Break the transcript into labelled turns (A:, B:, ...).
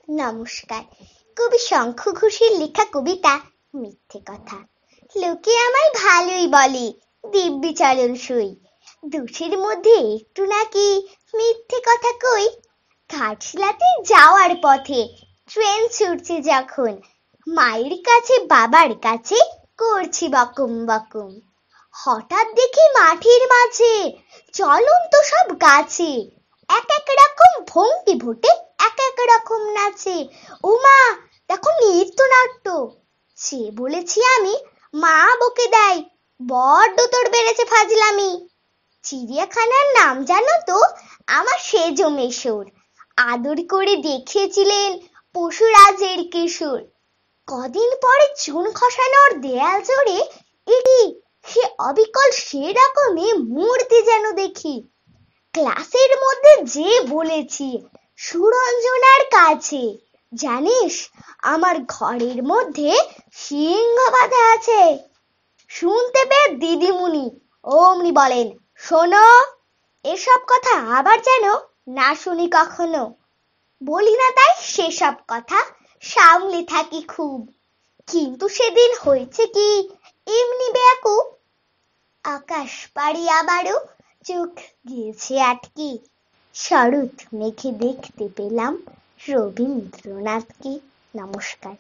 A: নমস্কার। কবি শঙ্খ ঘোষের লেখা কবিতা মিথ্যে কথা। লোকে আমায় ভালোই বলে, দিব্যি চলন সই, দোষের মধ্যে একটু নাকি মিথ্যে কথা কই। ঘাটশিলাতে যাওয়ার পথে ট্রেন ছুটছে যখন, মায়ের কাছে বাবার কাছে করছি বকম বকম। হঠাৎ দেখি মাঠের মাঝে চলন্ত সব গাছে এক এক রকম ভঙ্গি ভুটে এক এক রকম নাচে। উমা, দেখো নৃত্যনাট্য। সে বলেছি আমি, মা বকে দেয়, বড্ড তোর বেড়েছে ফাজলামি। চিড়িয়াখানার নাম জানো তো আমার সেজো মেশর, আদর করে দেখিয়েছিলেন পশুরাজের কিশোর। কদিন পরে চুন খসানোর দেয়াল জোড়ে এটি সে অবিকল সে রকমই মূর্তি যেন দেখি। ক্লাসের মধ্যে যে বলেছি সুরঞ্জনার কাছে, জানিস আমার ঘরের মধ্যে সিংহ বাঁধা আছে। শুনতে পেয়ে দিদিমণি অমনি বলেন, শোনো, এসব কথা আবার যেন না শুনি কখনো। বলি না তাই সেসব কথা, সামলে থাকি খুব, কিন্তু সেদিন হয়েছে কি এমনি বেয়াকুব। আকাশ পাড়ি আবারও চোখ গিয়েছে আটকে, শরৎ মেঘে দেখতে পেলাম রবীন্দ্রনাথকে। নমস্কার।